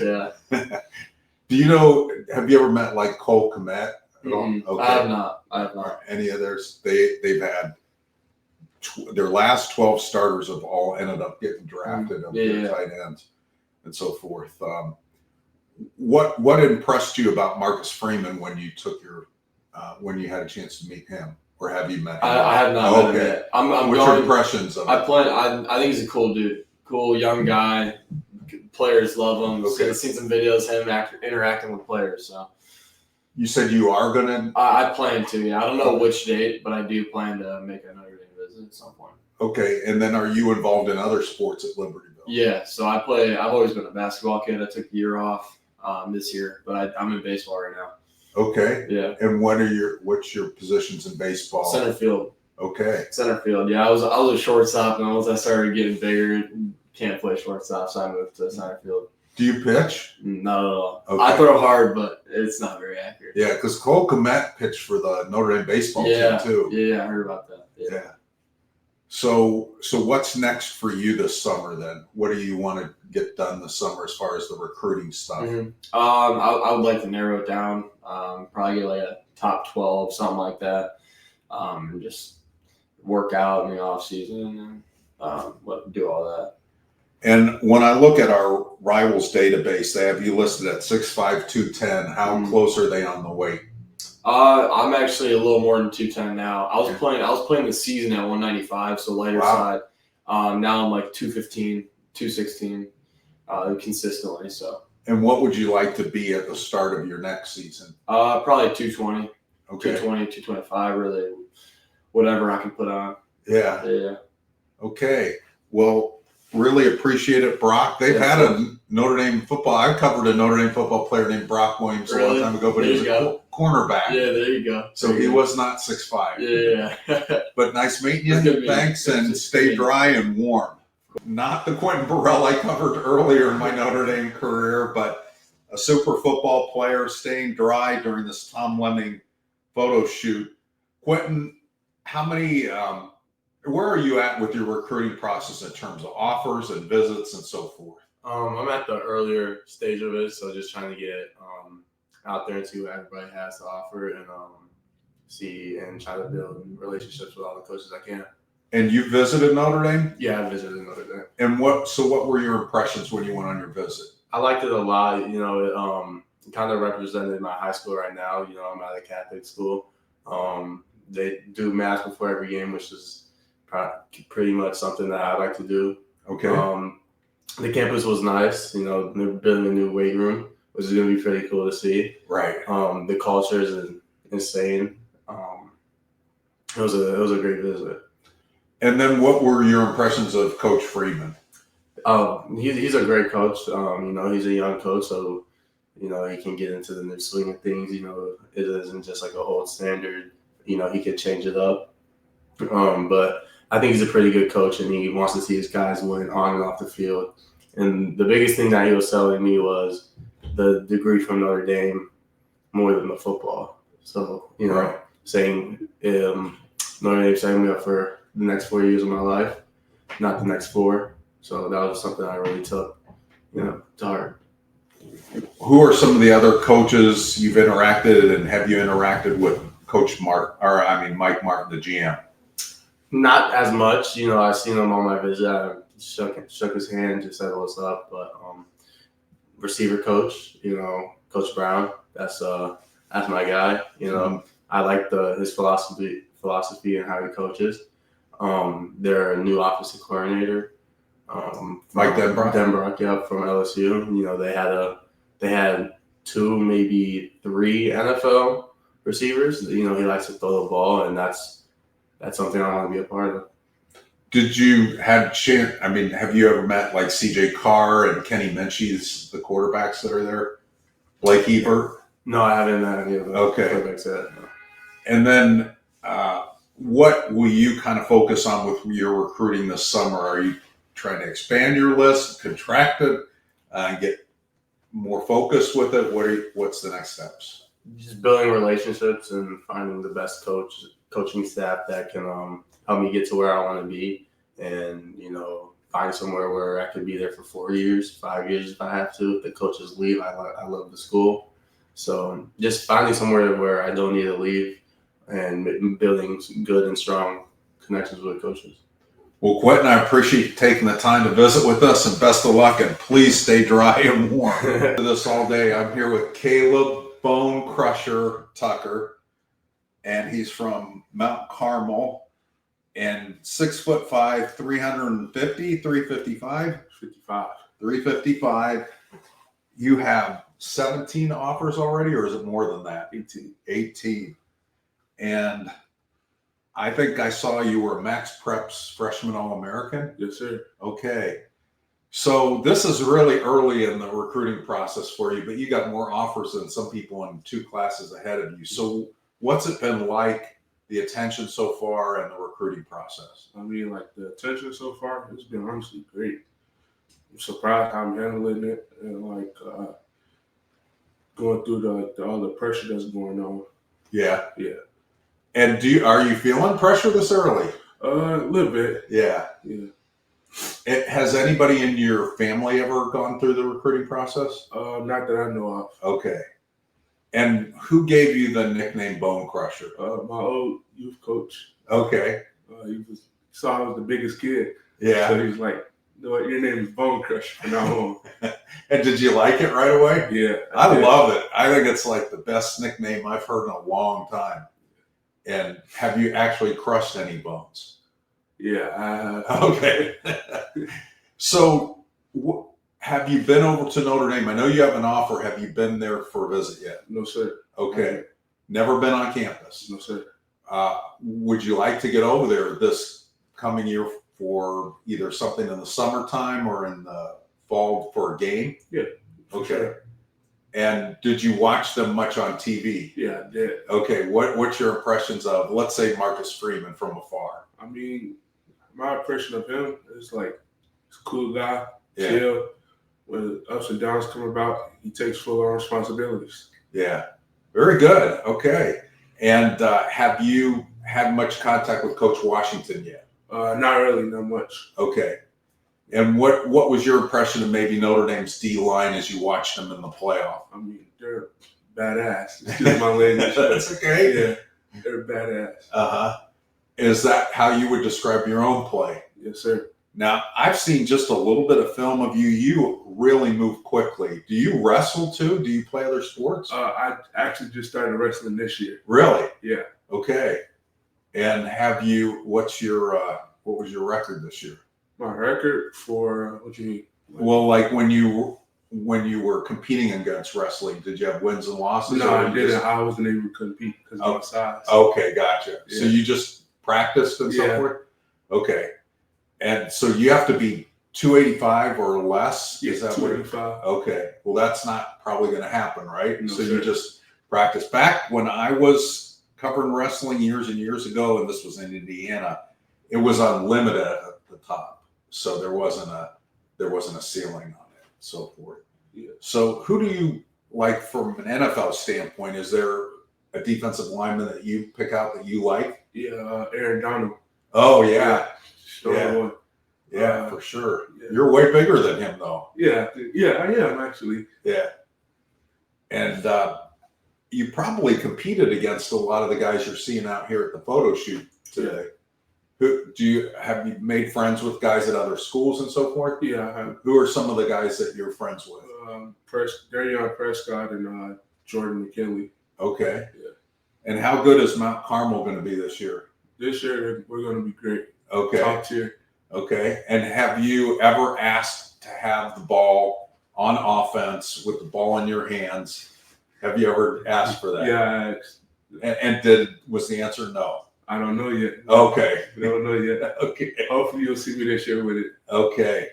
yeah. Do you know, have you ever met like Cole Kmet? Okay. I have not. Or any of theirs? They've had their last 12 starters have all ended up getting drafted up their tight ends and so forth. What impressed you about Marcus Freeman when you took your when you had a chance to meet him, or have you met him? I have not met him yet. What's your impressions of him? I think he's a cool dude, cool young guy. Players love him. Okay. I've seen some videos of him interacting with players. So You said you are gonna. I plan to. Yeah, I don't know which date, but I do plan to make a Notre Dame visit at some point. Okay, and then are you involved in other sports at Libertyville? Yeah, so I play. I've always been a basketball kid. I took a year off this year, but I'm in baseball right now. Okay. Yeah. And what's your positions in baseball? Center field. Okay. Center field. Yeah, I was a shortstop, and once I started getting bigger, can't play shortstop, so I moved to center field. Do you pitch? Not at all. Okay. I throw hard, but it's not very accurate. Yeah, because Cole Komet pitched for the Notre Dame baseball team too. Yeah, I heard about that. Yeah. So what's next for you this summer then? What do you want to get done this summer as far as the recruiting stuff? Mm-hmm. I would like to narrow it down. Probably get like a top 12, something like that. And just work out in the off season and do all that. And when I look at our rivals database, they have you listed at 6'5", 210. How close are they on the weight? I'm actually a little more than 210 now. I was playing the season at 195, so lighter side. Now I'm like 215, 216 consistently. So. And what would you like to be at the start of your next season? Probably 220. Okay. 220, 225, really, whatever I can put on. Yeah. Yeah. Okay. Well, really appreciate it, Brock. They've had a Notre Dame football. I covered a Notre Dame football player named Brock Williams a long time ago, but he was a cornerback. Yeah, there you go. So he was not 6'5". Yeah. But nice meeting you. Thanks, and stay dry and warm. Not the Quentin Burrell I covered earlier in my Notre Dame career, but a super football player staying dry during this Tom Lemming photo shoot. Quentin, how many where are you at with your recruiting process in terms of offers and visits and so forth? I'm at the earlier stage of it, so just trying to get out there and see what everybody has to offer, and see and try to build relationships with all the coaches I can. And you visited Notre Dame? Yeah, I visited Notre Dame. And what were your impressions when you went on your visit? I liked it a lot. You know, it kind of represented my high school right now. You know, I'm at a Catholic school. They do mass before every game, which is pretty much something that I like to do. Okay. The campus was nice. You know, they're building a new weight room, which is going to be pretty cool to see. Right. The culture is insane. It was a great visit. And then what were your impressions of Coach Freeman? He's a great coach. You know, he's a young coach, so, you know, he can get into the new swing of things. You know, it isn't just like a old standard. You know, he could change it up. But I think he's a pretty good coach, and he wants to see his guys win on and off the field. And the biggest thing that he was telling me was the degree from Notre Dame more than the football. So, you know, saying Notre Dame signed me up for the next 4 years of my life, not the next 4. So that was something I really took, you know, to heart. Who are some of the other coaches you've interacted, and have you interacted with Mike Martin, the GM? Not as much. You know, I seen him on my visit. I shook his hand, just said what's up. But receiver coach, you know, Coach Brown, that's my guy. You know, I like his philosophy and how he coaches. They're a new offensive coordinator. Mike Denbrock, yeah, from LSU. You know, they had 2, maybe 3 NFL receivers. You know, he likes to throw the ball, and that's something I want to be a part of. Did you have have you ever met like CJ Carr and Kenny Minchie, the quarterbacks that are there? Blake Ebert? No, I haven't met any of them. Okay. Quarterbacks yet. No. And then what will you kind of focus on with your recruiting this summer? Are you trying to expand your list, contract it, get more focused with it? What's the next steps? Just building relationships and finding the best coaching staff that can help me get to where I want to be, and, you know, find somewhere where I could be there for 4 years, 5 years if I have to. If the coaches leave, I love the school. So just finding somewhere where I don't need to leave, and building good and strong connections with coaches. Well, Quentin, I appreciate you taking the time to visit with us, and best of luck, and please stay dry and warm. For this all day, I'm here with Caleb Bone Crusher Tucker, and he's from Mount Carmel, and 6'5", 350, 355, 355. You have 17 offers already, or is it more than that? 18. And I think I saw you were Max Prep's freshman All-American. Yes, sir. Okay. So this is really early in the recruiting process for you, but you got more offers than some people in 2 classes ahead of you. So what's it been like, the attention so far and the recruiting process? I mean, like, the attention so far has been honestly great. I'm surprised how I'm handling it, and like going through all the pressure that's going on. Yeah. Yeah. And are you feeling pressure this early? A little bit. Yeah. Yeah. Has anybody in your family ever gone through the recruiting process? Not that I know of. Okay. And who gave you the nickname Bone Crusher? My old youth coach. Okay. He saw I was the biggest kid. Yeah. So he was like, "You know what? Your name is Bone Crusher from now on." And did you like it right away? Yeah. I love it. I think it's like the best nickname I've heard in a long time. And have you actually crushed any bones? Yeah. Okay. So have you been over to Notre Dame? I know you have an offer. Have you been there for a visit yet? No, sir. Okay. Never been on campus? No, sir. Would you like to get over there this coming year for either something in the summertime or in the fall for a game? Yeah. Okay. Sure. And did you watch them much on TV? Yeah, I did. Okay. What's your impressions of, let's say, Marcus Freeman from afar? I mean, my impression of him is like, he's a cool guy, Yeah. chill. When ups and downs come about, he takes full on responsibilities. Yeah. Very good. Okay. And have you had much contact with Coach Washington yet? Not really, not much. Okay. And what was your impression of maybe Notre Dame's D-line as you watched them in the playoff? I mean, they're badass. Excuse my language. That's okay. Yeah, they're badass. Uh-huh. Is that how you would describe your own play? Yes, sir. Now, I've seen just a little bit of film of you. You really move quickly. Do you wrestle too? Do you play other sports? I actually just started wrestling this year. Really? Yeah. Okay. And what was your record this year? My record for what you mean? Well, like when you were competing against wrestling, did you have wins and losses? No, or I you didn't. just- I wasn't able to compete because of my size. Okay, gotcha. So Yeah. you just practiced and so Yeah. forth? Okay. And so you have to be 285 or less? Yeah, Is that what? 285. Okay. Well, that's not probably going to happen, right? No, So sir. you just practice. Back when I was covering wrestling years and years ago, and this was in Indiana, it was unlimited at the top. So there wasn't a ceiling on it, so forth. Yeah. So who do you like from an NFL standpoint? Is there a defensive lineman that you pick out that you like? Yeah, Aaron Donald. Oh yeah. Strong Yeah. boy. Yeah, for sure. Yeah. You're way bigger than him though. Yeah, I am actually. Yeah. And you probably competed against a lot of the guys you're seeing out here at the photo shoot today. Have you made friends with guys at other schools and so forth? Yeah, I have. Who are some of the guys that you're friends with? Darion Prescott and Jordan McKinley. Okay. Yeah. And how good is Mount Carmel going to be this year? This year we're going to be great. Okay. Top tier. Okay. And have you ever asked to have the ball on offense with the ball in your hands? Have you ever asked for that? Yeah, I asked. And was the answer no? I don't know yet. Okay. We don't know yet. Okay. Hopefully you'll see me this year with it. Okay.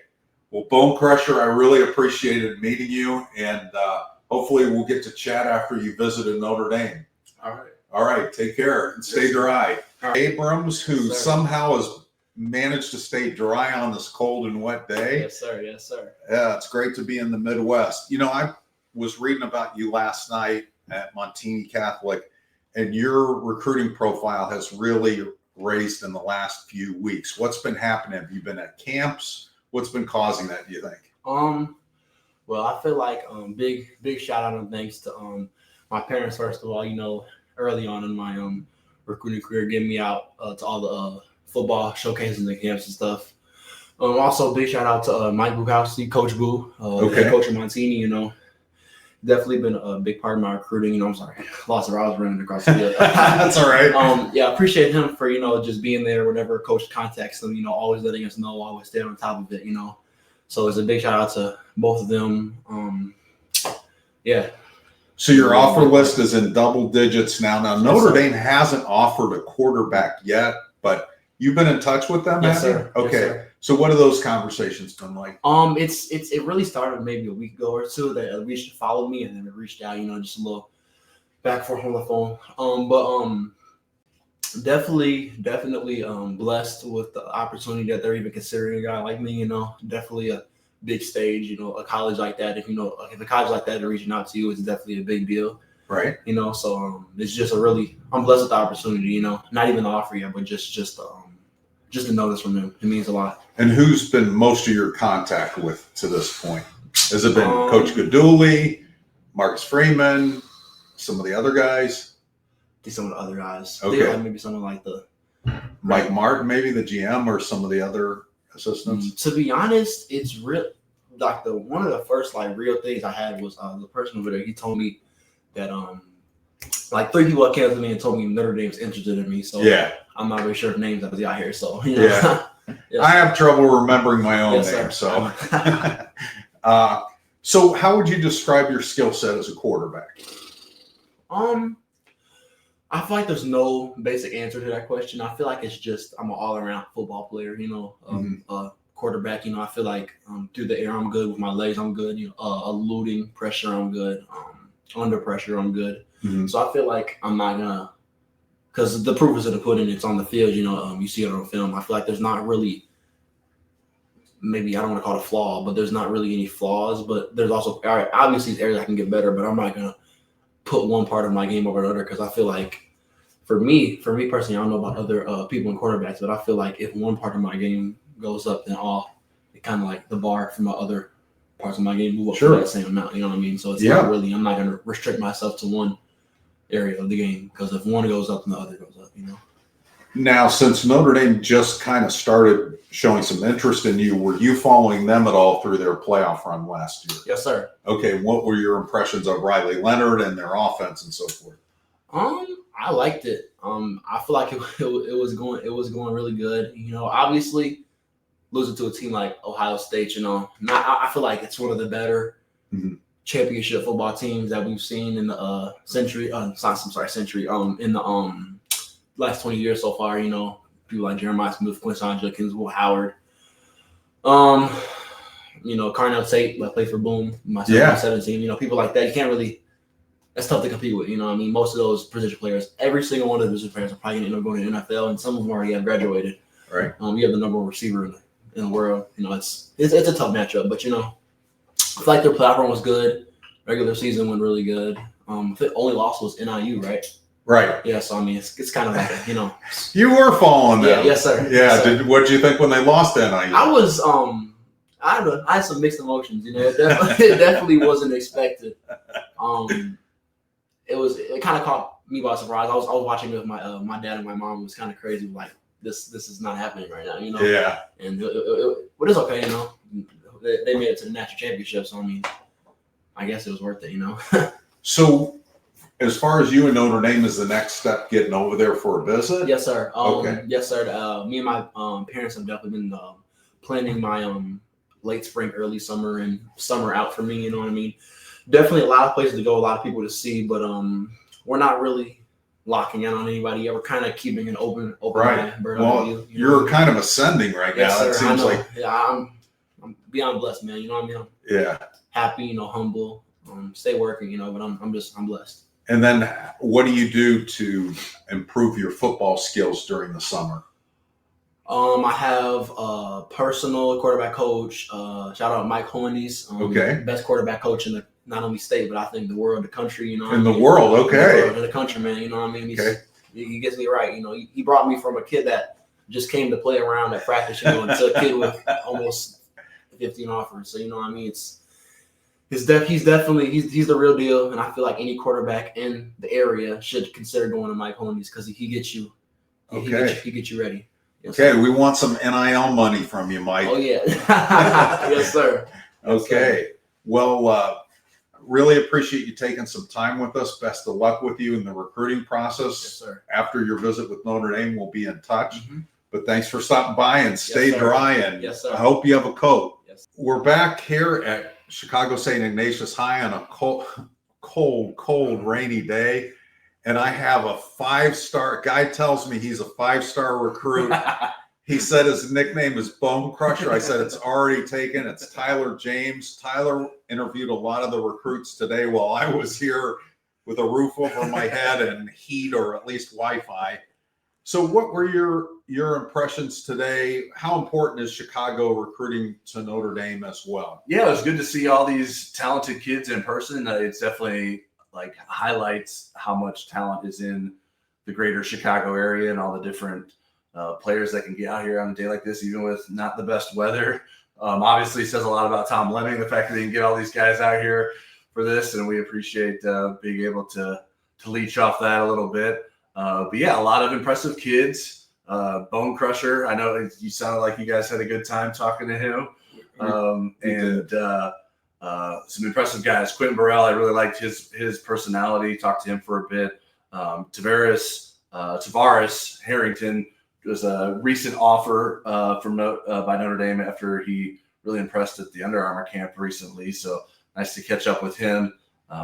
Well, Bone Crusher, I really appreciated meeting you, and hopefully we'll get to chat after you visited Notre Dame. All right. All right. Take care and stay dry. All right. Abrams, who Yes, sir. somehow has managed to stay dry on this cold and wet day. Yes, sir. Yes, sir. Yeah, it's great to be in the Midwest. You know, I was reading about you last night at Montini Catholic, and your recruiting profile has really raised in the last few weeks. What's been happening? Have you been at camps? What's been causing that, do you think? Well, I feel like big shout out and thanks to my parents first of all. You know, early on in my recruiting career, getting me out to all the football, showcasing the camps and stuff. Also, big shout out to Mike Bukowski, Coach Boo, and Coach Montini. Definitely been a big part of my recruiting. I'm sorry, lost where I was running across the field. That's all right. Appreciate him for just being there whenever Coach contacts them. Always letting us know, always staying on top of it. So it's a big shout out to both of them. So your offer list is in double digits now. Now Notre Dame hasn't offered a quarterback yet, but you've been in touch with them, Yes, have you? sir. Okay. Yes, sir. So what have those conversations been like? It really started maybe a week ago or two that reached followed me and then it reached out, just a little back and forth on the phone. Definitely blessed with the opportunity that they're even considering a guy like me. Definitely a big stage. A college like that. If a college like that is reaching out to you, it's definitely a big deal. Right. So it's just I'm blessed with the opportunity. Not even the offer yet, but just a notice from them. It means a lot. And who's been most of your contact with to this point? Has it been Coach Gaduli, Marcus Freeman, some of the other guys? Some of the other guys. Okay. Maybe someone like the Mike Martin, maybe the GM, or some of the other assistants? To be honest, it's real. Like one of the first real things I had was the person over there. He told me that 3 people came up to me and told me Notre Dame's interested in me. So Yeah. I'm not really sure of names that was out here. So Yeah. Yes. I have trouble remembering my own Yes, name. sir. So, so how would you describe your skill set as a quarterback? I feel like there's no basic answer to that question. I feel like it's just I'm an all-around football player. Quarterback. I feel like through the air I'm good. With my legs I'm good. Eluding pressure I'm good. Under pressure I'm good. Mm-hmm. So I feel like I'm not gonna, because the proof is in the pudding. It's on the field. You see it on film. I feel like there's not really, maybe I don't want to call it a flaw, but there's not really any flaws. But there's also obviously areas I can get better. But I'm not gonna put one part of my game over another because I feel like for me personally, I don't know about other people and quarterbacks, but I feel like if one part of my game goes up, then it kind of like the bar for my other parts of my game move up to that same amount. You know what I mean? So it's not really, I'm not going to restrict myself to one area of the game because if one goes up, then the other goes up, Now, since Notre Dame just kind of started showing some interest in you, were you following them at all through their playoff run last year? Yes, sir. Okay, what were your impressions of Riley Leonard and their offense and so forth? I liked it. I feel like it was going really good. Obviously losing to a team like Ohio State, I feel like it's one of the better championship football teams that we've seen in the century. In the last 20 years so far. People like Jeremiah Smith, Quincy Judkins, Will Howard. Carnell Tate, that played for Boom, my 17. People like that. You can't really. That's tough to compete with. Most of those position players, every single one of the position players are probably going to end up going to the NFL, and some of them already have graduated. Right. You have the number one receiver in the world. It's a tough matchup, but I feel like their platform was good. Regular season went really good. The only loss was NIU, right? Right. Yeah. So it's kind of like You were following them. Yeah. Yes, sir. Yeah. Yes, sir. What did you think when they lost to NIU? I was I had some mixed emotions. It definitely wasn't expected. It kind of caught me by surprise. I was watching with my dad and my mom. It was kind of crazy. Like this is not happening right now. Yeah. And but it's okay. They made it to the national championship. So I guess it was worth it. So, as far as you and Notre Dame, is the next step getting over there for a visit? Yes, sir. Okay. Yes, sir. Me and my parents have definitely been planning my late spring, early summer, and summer out for me. You know what I mean? Definitely a lot of places to go, a lot of people to see, but we're not really locking in on anybody yet. We're kind of keeping an open Right. mind. Well, you're kind of ascending right Yes, now. It sir. seems like. Yeah, I'm beyond blessed, man. You know what I mean? Yeah. Happy, humble, stay working, but I'm blessed. And then what do you do to improve your football skills during the summer? I have a personal quarterback coach. Shout out Mike Honeys. Okay. Best quarterback coach in not only state, but I think the world, the country. In the world, okay. In the country, man. You know what I mean? Okay. He gets me right. He brought me from a kid that just came to play around at practice, to a kid with almost 15 offers. So you know what I mean? He's definitely the real deal, and I feel like any quarterback in the area should consider going to Mike Honeys because he gets you. Okay. He gets you ready. Okay, we want some NIL money from you, Mike. Oh yeah. Yes, sir. Okay. Well, really appreciate you taking some time with us. Best of luck with you in the recruiting process. Yes, sir. After your visit with Notre Dame, we'll be in touch. Mhm. But thanks for stopping by and stay sir. dry. And Yes, sir. I hope you have a coat. Yes. We're back here at Chicago St. Ignatius High on a cold, rainy day. And I have a 5-star guy tells me he's a 5-star recruit. He said his nickname is Bone Crusher. I said it's already taken. It's Tyler James. Tyler interviewed a lot of the recruits today while I was here with a roof over my head and heat, or at least Wi-Fi. So what were your impressions today? How important is Chicago recruiting to Notre Dame as well? Yeah, it was good to see all these talented kids in person. It's definitely highlights how much talent is in the greater Chicago area and all the different players that can get out here on a day like this, even with not the best weather. Obviously says a lot about Tom Lemming, the fact that he can get all these guys out here for this, and we appreciate being able to leech off that a little bit. But yeah, a lot of impressive kids. Bone Crusher, I know you sounded like you guys had a good time talking to him. Some impressive guys. Quentin Burrell, I really liked his personality. Talked to him for a bit. Tavares Harrington was a recent offer by Notre Dame after he really impressed at the Under Armour camp recently. So nice to catch up with him.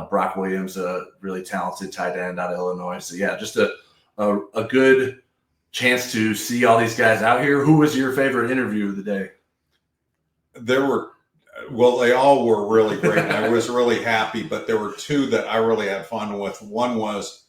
Brock Williams, a really talented tight end out of Illinois. So yeah, just a good chance to see all these guys out here. Who was your favorite interview of the day? They all were really great. And I was really happy, but there were two that I really had fun with. One was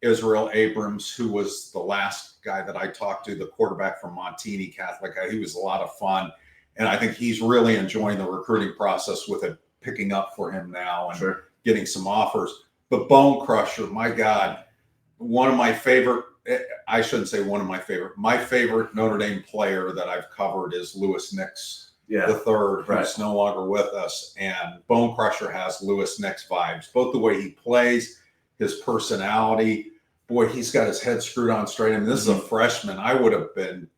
Israel Abrams, who was the last guy that I talked to, the quarterback from Montini Catholic. He was a lot of fun. And I think he's really enjoying the recruiting process with it picking up for him now and getting some offers. But Bone Crusher, my God, one of my favorite, I shouldn't say one of my favorite, my favorite Notre Dame player that I've covered is Lewis Nix the third, who's no longer with us. And Bone Crusher has Lewis Nix vibes, both the way he plays, his personality. Boy, he's got his head screwed on straight. I mean, this is a freshman. I would have been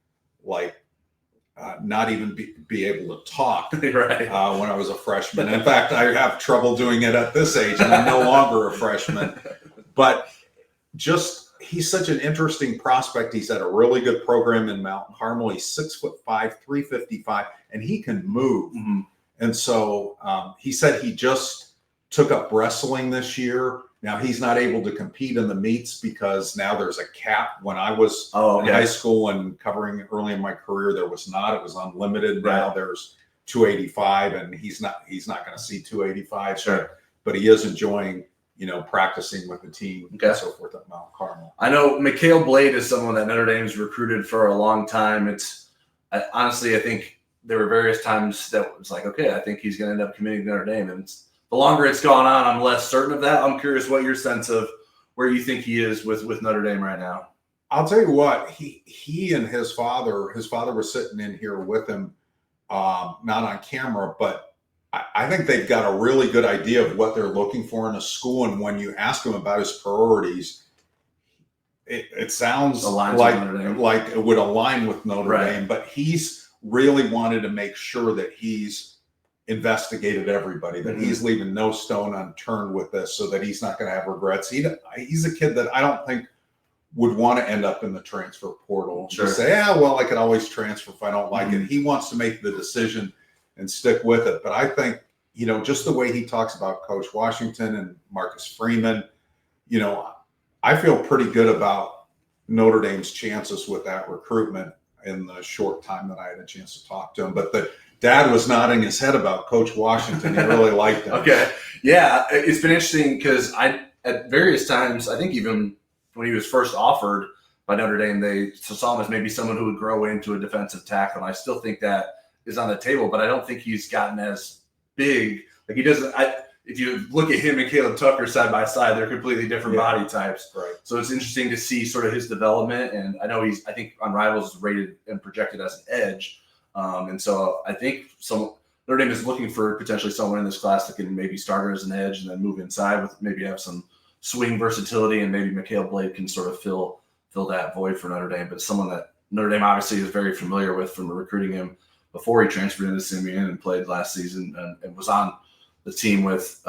not even be able to talk when I was a freshman. In fact, I have trouble doing it at this age, and I'm no longer a freshman. But he's such an interesting prospect. He's at a really good program in Mount Carmel. He's 6'5", 355, and he can move. Mm-hmm. And so he said he just took up wrestling this year. Now he's not able to compete in the meets because now there's a cap. When I was in high school and covering early in my career, there was not. It was unlimited. Now there's 285, and he's not going to see 285. But he is enjoying, practicing with the team and so forth at Mount Carmel. I know McHale Blade is someone that Notre Dame's recruited for a long time. Honestly, I think there were various times that it was like, okay, I think he's going to end up committing to Notre Dame, and the longer it's gone on, I'm less certain of that. I'm curious what your sense of where you think he is with Notre Dame right now. I'll tell you what, he and his father was sitting in here with him, not on camera, but I think they've got a really good idea of what they're looking for in a school. And when you ask him about his priorities, it sounds like it would align with Notre Dame, but he's really wanted to make sure that he's investigated everybody, that he's leaving no stone unturned with this, so that he's not going to have regrets. He's a kid that I don't think would want to end up in the transfer portal. Just say, I could always transfer if I don't like it. He wants to make the decision and stick with it. But I think, just the way he talks about Coach Washington and Marcus Freeman, I feel pretty good about Notre Dame's chances with that recruitment in the short time that I had a chance to talk to him. But the dad was nodding his head about Coach Washington. He really liked him. Yeah, it's been interesting because at various times, I think even when he was first offered by Notre Dame, they saw him as maybe someone who would grow into a defensive tackle. And I still think that is on the table, but I don't think he's gotten as big. Like he doesn't. If you look at him and Caleb Tucker side by side, they're completely different body types. Right. So it's interesting to see sort of his development. And I know I think on Rivals is rated and projected as an edge. And so I think Notre Dame is looking for potentially someone in this class that can maybe start as an edge and then move inside with maybe have some swing versatility, and maybe McHale Blade can sort of fill that void for Notre Dame. But someone that Notre Dame obviously is very familiar with from recruiting him before he transferred into Simeon and played last season and was on the team with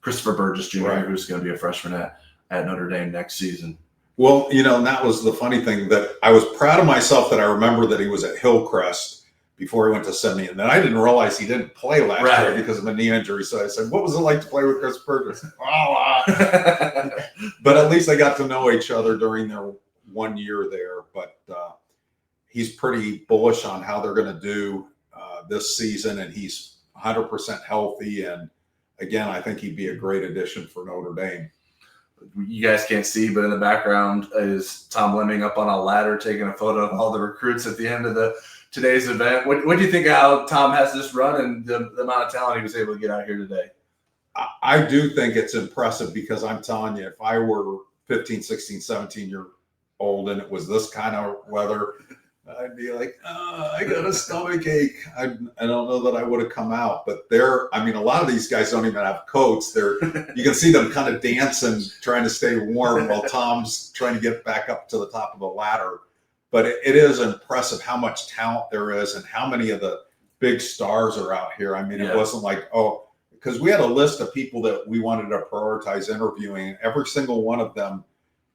Christopher Burgess Jr., Right. who's going to be a freshman at Notre Dame next season. Well, and that was the funny thing, that I was proud of myself that I remember that he was at Hillcrest before he went to Simeon. And then I didn't realize he didn't play last year because of a knee injury. So I said, what was it like to play with Chris Burgess? But at least they got to know each other during their 1 year there. But he's pretty bullish on how they're going to do this season, and he's 100% healthy. And again, I think he'd be a great addition for Notre Dame. You guys can't see, but in the background is Tom Lemming up on a ladder taking a photo of all the recruits at the end of today's event. What do you think of how Tom has this run and the amount of talent he was able to get out here today? I do think it's impressive, because I'm telling you, if I were 15, 16, 17 year old and it was this kind of weather, I'd be like, I got a stomach ache. I don't know that I would have come out. But a lot of these guys don't even have coats. You can see them kind of dancing, trying to stay warm while Tom's trying to get back up to the top of the ladder. But it is impressive how much talent there is and how many of the big stars are out here. It wasn't like, because we had a list of people that we wanted to prioritize interviewing. Every single one of them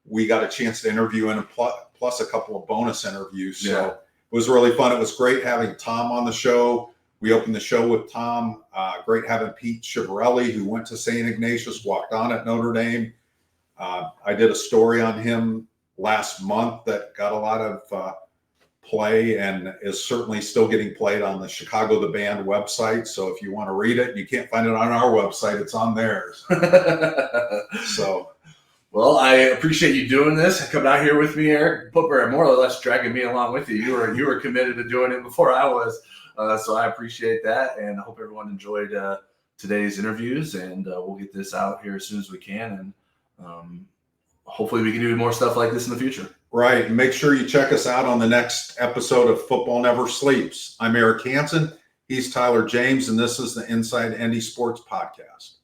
we got a chance to interview, and plus a couple of bonus interviews. So it was really fun. It was great having Tom on the show. We opened the show with Tom. Great having Pete Schivarelli, who went to St. Ignatius, walked on at Notre Dame. I did a story on him last month that got a lot of play and is certainly still getting played on the Chicago the Band website. So if you want to read it, you can't find it on our website, it's on theirs. So, well, I appreciate you doing this, coming out here with me, Eric. Pupper, more or less dragging me along with you. You were committed to doing it before I was, so I appreciate that, and I hope everyone enjoyed today's interviews. And we'll get this out here as soon as we can, and hopefully we can do more stuff like this in the future. Right. And make sure you check us out on the next episode of Football Never Sleeps. I'm Eric Hansen. He's Tyler James, and this is the Inside Indy Sports Podcast.